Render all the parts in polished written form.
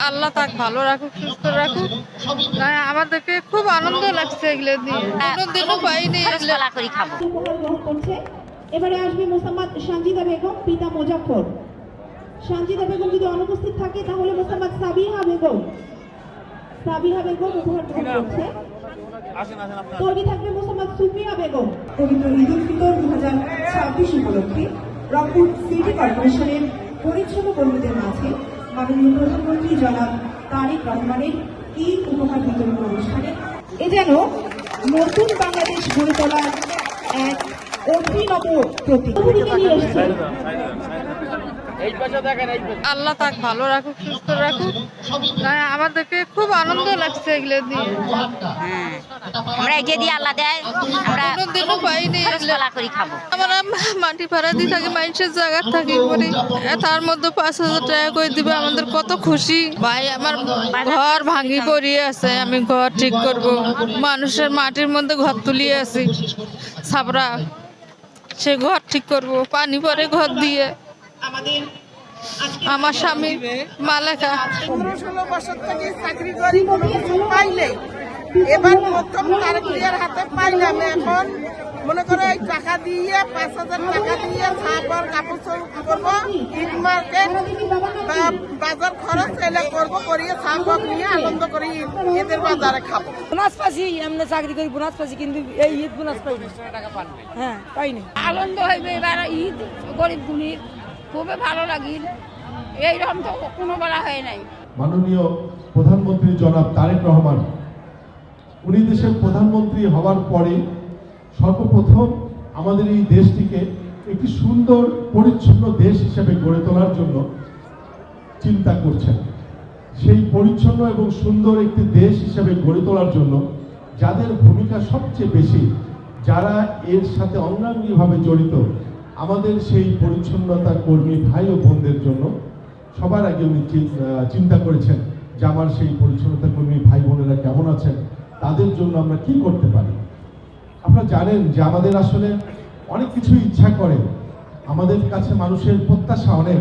আল্লাহ তাক ভালো রাখুক, সুস্থ রাখুক। আমাদেরকে খুব আনন্দ লাগছে এগুলো দিয়ে, কোনোদিনও পাইনি। এবারে আসবে মোসাম্মদ সানজিদা বেগম, পিতা মুজাফফর। সানজিদা বেগম যদি অনুপস্থিত থাকে তাহলে মোসাম্মদ সাবিহা বেগম উপহার গ্রহণ করছে। তৈরি থাকবে মোসাম্মদ সুফিয়া বেগম। পবিত্র ঈদ উল ফিতর 2026 উপলক্ষে রংপুর সিটি কর্পোরেশনের পরিচ্ছন্ন কর্মীদের মাঝে মাননীয় প্রধানমন্ত্রী জনাব তারেক রহমানের ঈদ উপহার বিতরণ অনুষ্ঠানে এ যেন নতুন বাংলাদেশ গড়ে তোলার এক অভিনব প্রতীক নিয়ে এসেছে। আল্লাহ তাক ভালো রাখুক, সুস্থ রাখুক। আমাদেরকে খুব আনন্দ লাগছে এগুলো দিয়ে। আমরা এই যে দিয়ে আল্লাহ দেয়, আমরা কোনোদিনও পাইনি। করি খাবো। আমরা মাটি ভাড়া দিয়ে থাকি, মানুষের জায়গা থাকি করি, তার মধ্যে 5,000 টাকা করে দিবে, আমাদের কত খুশি। ভাই আমার ঘর ভাঙি পড়িয়ে আছে, আমি ঘর ঠিক করব। মানুষের মাটির মধ্যে ঘর তুলিয়ে আছি ছাপরা, সে ঘর ঠিক করব। পানি পরে ঘর দিয়ে আমার স্বামী মালেকা 15-16 বছর থেকে চাকরি করি, কোনো কিছু পাইলে এবার প্রথম তারেকের হাতে পাইলাম। এখন মনে করো এই টাকা দিয়ে 5,000 টাকা দিয়ে ছাপর কাপড় করবো, ঈদ মার্কেট বাজার খরচ এলে করবো, করিয়ে ছাপক নিয়ে আনন্দ করি ঈদের বাজারে খাবো। বোনাস পাচ্ছি, এমনি চাকরি করি বোনাস পাচ্ছি, কিন্তু এই ঈদ বোনাস পাইনি। হ্যাঁ পাইনি। আনন্দ হইবে এবার ঈদ গরিব গুণীর খুবই ভালো লাগিল, এইরকম তো কোনো বেলা হয় নাই। মাননীয় প্রধানমন্ত্রী জনাব তারেক রহমান উনি দেশের প্রধানমন্ত্রী হওয়ার পরে সর্বপ্রথম আমাদের এই দেশটিকে একটি সুন্দর পরিচ্ছন্ন দেশ হিসেবে গড়ে তোলার জন্য চিন্তা করছেন। সেই পরিচ্ছন্ন এবং সুন্দর একটি দেশ হিসেবে গড়ে তোলার জন্য যাদের ভূমিকা সবচেয়ে বেশি, যারা এর সাথে অঙ্গাঙ্গিভাবে জড়িত, আমাদের সেই পরিচ্ছন্নতা কর্মী ভাই ও বোনদের জন্য সবার আগে উনি চিন্তা করেছেন যে আমার সেই পরিচ্ছন্নতা কর্মী ভাই বোনেরা কেমন আছেন, তাদের জন্য আমরা কি করতে পারি। আপনারা জানেন যে আমাদের আসলে অনেক কিছু ইচ্ছা করে, আমাদের কাছে মানুষের প্রত্যাশা অনেক,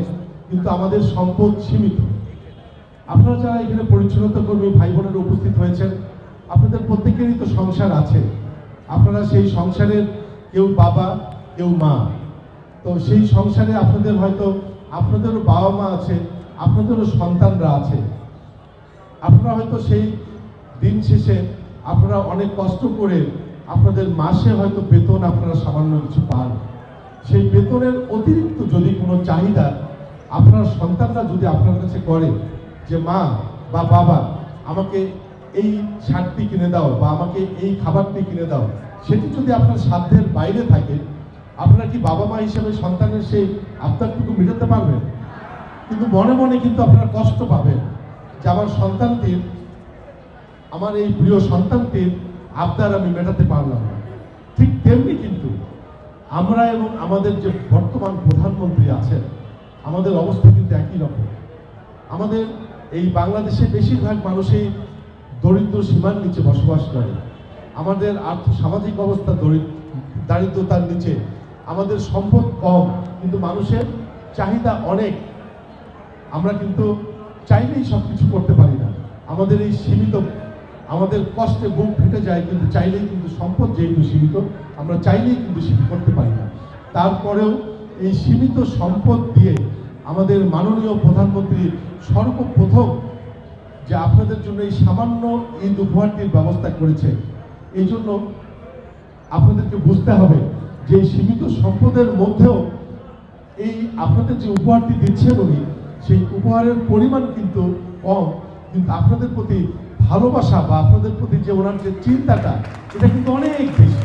কিন্তু আমাদের সম্পদ সীমিত। আপনারা যারা এখানে পরিচ্ছন্নতা কর্মী ভাই বোনেরা উপস্থিত হয়েছেন, আপনাদের প্রত্যেকেরই তো সংসার আছে। আপনারা সেই সংসারের কেউ বাবা কেউ মা, তো সেই সংসারে আপনাদের হয়তো আপনাদেরও বাবা মা আছে, আপনাদেরও সন্তানরা আছে। আপনারা হয়তো সেই দিন শেষে আপনারা অনেক কষ্ট করে আপনাদের মাসে হয়তো বেতন আপনারা সামান্য কিছু পান, সেই বেতনের অতিরিক্ত যদি কোনো চাহিদা আপনার সন্তানরা যদি আপনার কাছে করে যে মা বা বাবা আমাকে এই শার্টটি কিনে দাও বা আমাকে এই খাবারটি কিনে দাও, সেটি যদি আপনার সাধ্যের বাইরে থাকে, আপনারা কি বাবা মা হিসেবে সন্তানের সেই আবদারটুকু মেটাতে পারবেন? কিন্তু মনে মনে কিন্তু আপনারা কষ্ট পাবেন যে আমার সন্তানটির, আমার এই প্রিয় সন্তানটির আবদার আমি মেটাতে পারলাম না। ঠিক তেমনি কিন্তু আমরা এবং আমাদের যে বর্তমান প্রধানমন্ত্রী আছেন, আমাদের অবস্থা কিন্তু একই রকম। আমাদের এই বাংলাদেশে বেশিরভাগ মানুষই দরিদ্র সীমার নিচে বসবাস করে। আমাদের সামাজিক অবস্থা দারিদ্রতার নিচে, আমাদের সম্পদ কম, কিন্তু মানুষের চাহিদা অনেক। আমরা কিন্তু চাইলেই সব কিছু করতে পারি না। আমাদের এই সীমিত, আমাদের কষ্টে বুক ফেটে যায়, কিন্তু চাইলেই কিন্তু সম্পদ যেহেতু সীমিত, আমরা চাইলেই কিন্তু সেটা করতে পারি না। তারপরেও এই সীমিত সম্পদ দিয়ে আমাদের মাননীয় প্রধানমন্ত্রী সর্বপ্রথম যে আপনাদের জন্য এই সামান্য ঈদ উপহারটির ব্যবস্থা করেছে, এই জন্য আপনাদেরকে বুঝতে হবে যে এই সীমিত সম্পদের মধ্যেও এই আপনাদের যে উপহারটি দিচ্ছেন উনি, সেই উপহারের পরিমাণ কিন্তু কম, কিন্তু আপনাদের প্রতি ভালোবাসা বা আপনাদের প্রতি যে ওনার যে চিন্তাটা, এটা কিন্তু অনেক বেশি।